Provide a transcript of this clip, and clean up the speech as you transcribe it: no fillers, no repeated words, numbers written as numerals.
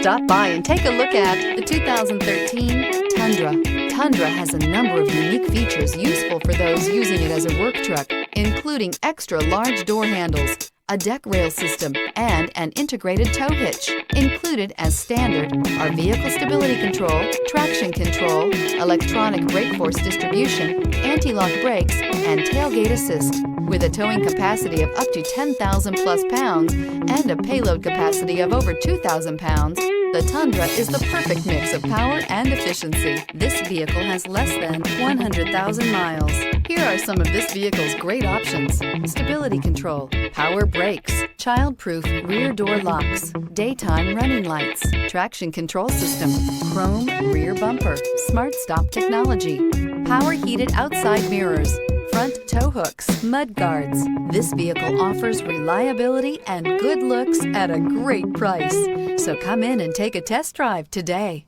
Stop by and take a look at the 2013 Tundra. Tundra has a number of unique features useful for those using it as a work truck, including extra large door handles, a deck rail system, and an integrated tow hitch. Included as standard are vehicle stability control, traction control, electronic brake force distribution, anti-lock brakes, and tailgate assist. With a towing capacity of up to 10,000 plus pounds and a payload capacity of over 2,000 pounds, the Tundra is the perfect mix of power and efficiency. This vehicle has less than 100,000 miles. Here are some of this vehicle's great options: stability control, power brakes, child-proof rear door locks, daytime running lights, traction control system, chrome rear bumper, smart stop technology, power heated outside mirrors, front tow hooks, mud guards. This vehicle offers reliability and good looks at a great price. So come in and take a test drive today.